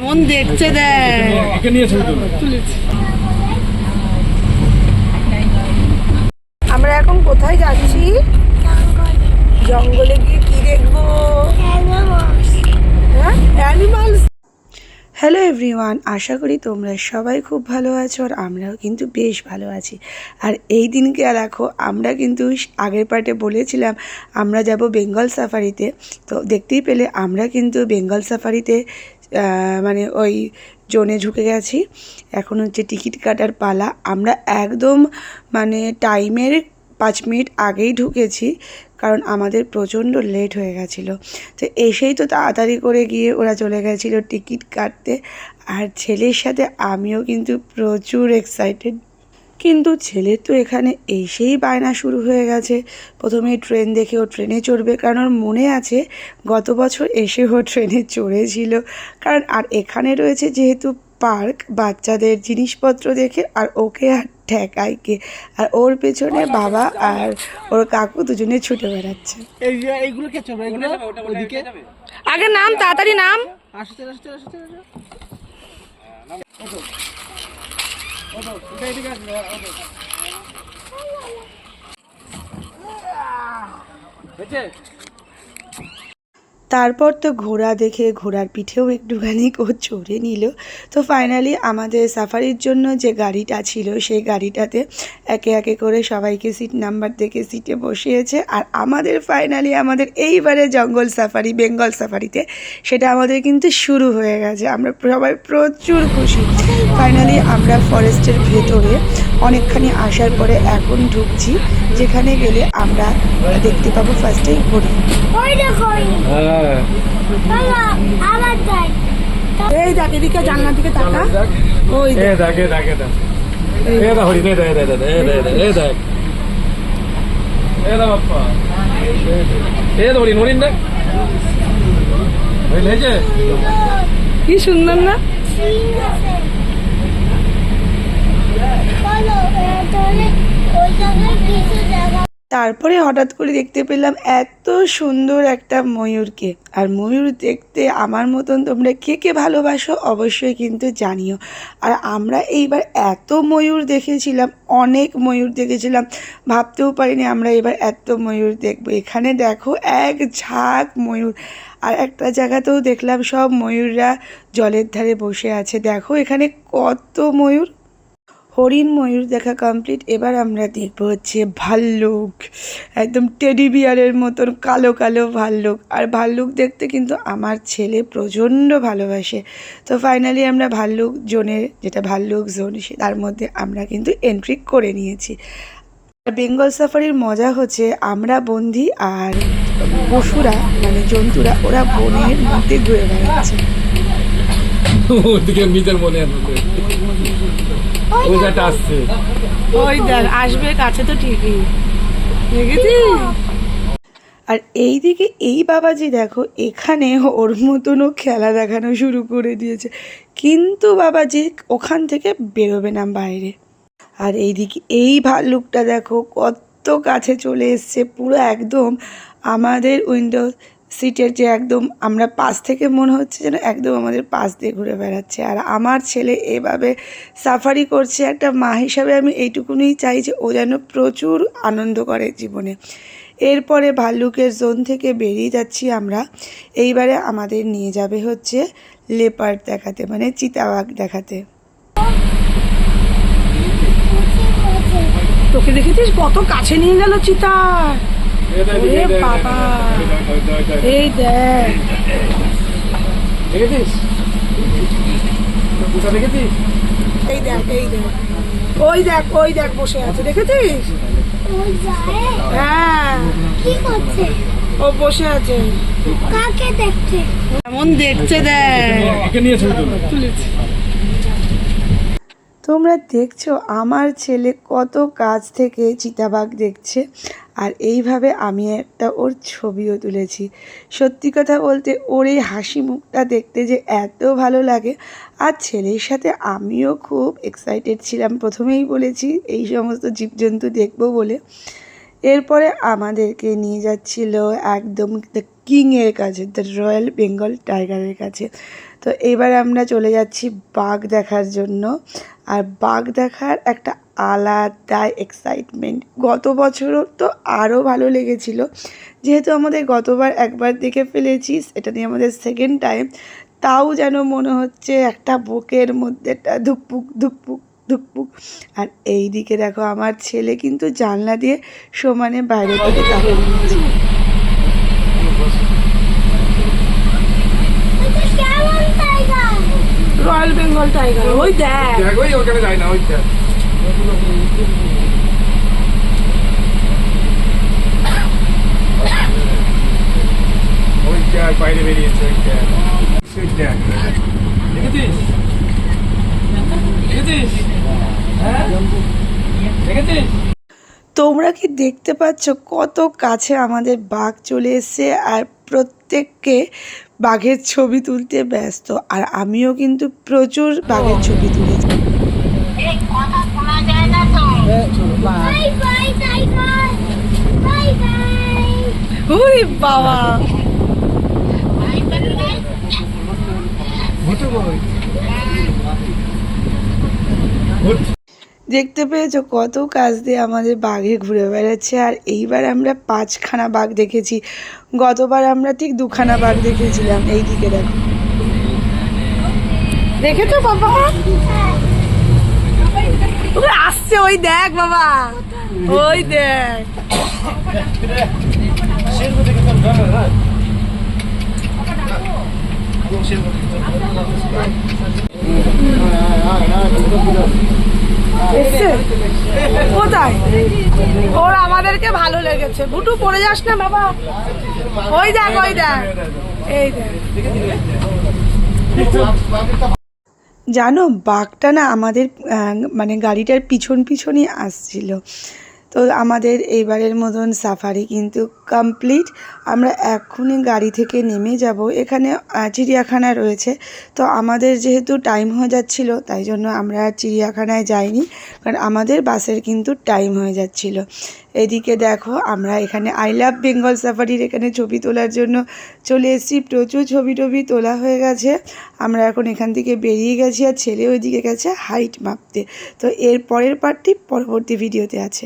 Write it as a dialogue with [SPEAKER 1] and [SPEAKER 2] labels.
[SPEAKER 1] মন দেখছে দেখ আমরা এখন কোথায় যাচ্ছি? জঙ্গলে গিয়ে কি দেখবো? অ্যানিমালস। হ্যালো এভরিওয়ান, আশা করি তোমরা সবাই খুব ভালো আছো আর আমরাও কিন্তু বেশ ভালো আছি। আর এই দিনকে দেখো, আমরা কিন্তু আগের পার্টে বলেছিলাম আমরা যাব বেঙ্গল সাফারিতে। তো দেখতেই পেলে আমরা কিন্তু বেঙ্গল সাফারিতে মানে ওই জোনে ঢুকে গেছি। এখন হচ্ছে টিকিট কাটার পালা। আমরা একদম মানে টাইমের 5 মিনিট আগেই ঢুকেছি, কারণ আমাদের প্রচণ্ড লেট হয়ে গেছিলো। তো এসেই তো তাড়াতাড়ি করে গিয়ে ওরা চলে গেছিলো টিকিট কাটতে। আর ছেলের সাথে আমিও কিন্তু প্রচুর এক্সাইটেড। কিন্তু ছেলের তো এখানে এসেই বায়না শুরু হয়ে গেছে। প্রথমেই ট্রেন দেখে ও ট্রেনে চড়বে, কারণ ওর মনে আছে গত বছর এসে ও ট্রেনে চড়েছিল। কারণ আর এখানে রয়েছে যেহেতু পার্ক, বাচ্চাদের জিনিসপত্র দেখে আর ওকে আর ঠেকাইকে, আর ওর পেছনে বাবা আর ওর কাকু দুজনে ছুটে বেড়াচ্ছে। আগে নাম, তাড়াতাড়ি নাম। তারপর তো ঘোড়া দেখে ঘোড়ার পিঠেও একটুখানি ও চড়ে নিল। তো ফাইনালি আমাদের সাফারির জন্য যে গাড়িটা ছিল সেই গাড়িটাতে একে একে করে সবাইকে সিট নাম্বার দেখে সিটে বসিয়েছে। আর আমাদের ফাইনালি আমাদের এইবারে জঙ্গল সাফারি, বেঙ্গল সাফারিতে সেটা আমাদের কিন্তু শুরু হয়ে গেছে। আমরা সবাই প্রচুর খুশি। ফাইনালি আমরা ফরেস্টের ভেতরে অনেকখানি আসার পরে এখন ঢুকছি, যেখানে গেলে আমরা দেখতে পাবো ফার্স্টেই হরিণ। এই দেখ, এদিকে জানলার দিকে তাকা। ওই দেখ হরিণ, কি সুন্দর না? তারপরে হঠাৎ করে দেখতে পেলাম এত সুন্দর একটা ময়ূরকে। আর ময়ূর দেখতে আমার মতন তোমরা কে কে ভালোবাসো অবশ্যই কিন্তু জানিও। আর আমরা এইবার এত ময়ূর দেখেছিলাম, অনেক ময়ূর দেখেছিলাম, ভাবতেও পারিনি আমরা এবার এত ময়ূর দেখবো। এখানে দেখো এক ঝাঁক ময়ূর। আর একটা জায়গাতেও দেখলাম সব ময়ূররা জলের ধারে বসে আছে। দেখো এখানে কত ময়ূর। হরিণ ময়ূর দেখা কমপ্লিট। এবার আমরা দেখব হচ্ছে ভাল্লুক, একদম টেডি বিয়ারের মতন কালো কালো ভাল্লুক। আর ভাল্লুক দেখতে কিন্তু আমার ছেলে প্রচণ্ড ভালোবাসে। তো ফাইনালি আমরা ভাল্লুক জোনের, যেটা ভাল্লুক জোন, তার মধ্যে আমরা কিন্তু এন্ট্রি করে নিয়েছি। বেঙ্গল সাফারির মজা হচ্ছে আমরা বন্দি আর পশুরা মানে জন্তুরা ওরা বনের মধ্যে ঘুরে বেড়াচ্ছে। ওই দেখ আসবে কাছে তো ঠিকই, দেখেছিস? আর এইদিকে এই বাবাজি দেখো এখানে ওর মতনও খেলা দেখানো শুরু করে দিয়েছে, কিন্তু বাবাজি ওখান থেকে বেরোবে না বাইরে। আর এইদিকে এই ভাল্লুকটা দেখো কত কাছে চলে এসছে, পুরো একদম আমাদের উইন্ডো সিটের যে একদম আমরা পাশ থেকে মনে হচ্ছে যেন একদম আমাদের পাশ দিয়ে ঘুরে বেড়াচ্ছে। আর আমার ছেলে এভাবে সাফারি করছে, একটা মা হিসাবে আমি এইটুকুনি চাই যে ও যেন প্রচুর আনন্দ করে জীবনে। এরপরে ভাল্লুকের জোন থেকে বেরিয়ে যাচ্ছি আমরা। এইবারে আমাদের নিয়ে যাবে হচ্ছে লেপার্ড দেখাতে, মানে চিতাবাঘ দেখাতে। তোকে দেখেছিস কত কাছে নিয়ে গেল চিতা। বাবা এই দেখ, দেখেছিস? এই দেখ, এই দেখ, ওই দেখ, ওই দেখ বসে আছে, দেখেছিস? হ্যাঁ, কি করছে? ও বসে আছে। কাকে দেখছে? কেমন দেখছে দেখ। তুলেছি। তোমরা দেখছো আমার ছেলে কত কাছ থেকে চিতাবাঘ দেখছে। আর এইভাবে আমি একটা ওর ছবিও তুলেছি। সত্যি কথা বলতে ওর এই হাসি মুখটা দেখতে যে এত ভালো লাগে। আর ছেলের সাথে আমিও খুব এক্সাইটেড ছিলাম, প্রথমেই বলেছি এই সমস্ত জীবজন্তু দেখবো বলে। এরপরে আমাদেরকে নিয়ে যাচ্ছিল একদম দ্য কিংয়ের কাছে, দ্য রয়্যাল বেঙ্গল টাইগারের কাছে। তো এবার আমরা চলে যাচ্ছি বাঘ দেখার জন্য। আর বাঘ দেখার একটা আলাদা এক্সাইটমেন্ট। গত বছরও তো আরও ভালো লেগেছিল, যেহেতু আমাদের গতবার একবার দেখে ফেলেছি, এটা নিয়ে আমাদের সেকেন্ড টাইম, তাও যেন মনে হচ্ছে একটা বুকের মধ্যে একটা ধুকপুক ধুকপুক ধুকপুক। আর এই দিকে দেখো আমার ছেলে কিন্তু জানলা দিয়ে সমানে বাইরে থেকে তাকিয়ে নিচ্ছে।
[SPEAKER 2] রয়্যাল বেঙ্গল টাইগার, ওই দেখ ওই ওখানে যায় না, ওই দেখ ওই দেখ বাইরে বেরিয়েছে, ওই দেখ ওই দেখ, দেখেছিস দেখেছিস হ্যাঁ দেখেছিস।
[SPEAKER 1] তোমরা কি দেখতে পাচ্ছ কত কাছে আমাদের বাঘ চলে এসছে, আর প্রত্যেককে বাঘের ছবি তুলতে ব্যস্ত। আর আমিও কিন্তু প্রচুর বাঘের ছবি তুলেছি। ওরে বাবা, দেখতে পেয়েছো কত কাজ দিয়ে আমাদের বাঘে ঘুরে বেড়াচ্ছে। আর এইবার আমরা 5খানা বাঘ দেখেছি, গতবার আমরা ঠিক 2খানা বাঘ দেখেছিলাম। এই দিকে দেখো,
[SPEAKER 2] দেখেছো বাবা আসছে, ওই দেখ বাবা ওই দেখ। কোথায় ওর আমাদেরকে ভালো লেগেছে। বুটু পড়ে যাস না বাবা, ওই দেখ ওই দেখ এই দেখ।
[SPEAKER 1] জানো বাঘটা না আমাদের মানে গাড়িটার পিছন পিছনই আসছিল। তো আমাদের এইবারের মতন সাফারি কিন্তু কমপ্লিট। আমরা এখনই গাড়ি থেকে নেমে যাব। এখানে চিড়িয়াখানা রয়েছে, তো আমাদের যেহেতু টাইম হয়ে যাচ্ছিল, তাই জন্য আমরা চিড়িয়াখানায় যাইনি, কারণ আমাদের বাসের কিন্তু টাইম হয়ে যাচ্ছিল। এদিকে দেখো আমরা এখানে আই লাভ বেঙ্গল সাফারির এখানে ছবি তোলার জন্য চলে এসেছি। প্রচুর ছবি টবি তোলা হয়ে গেছে। আমরা এখন এখান থেকে বেরিয়ে গেছি, আর ছেলে ওইদিকে গেছে হাইট মাপতে। তো এর পরের পার্টটি পরবর্তী ভিডিওতে আছে।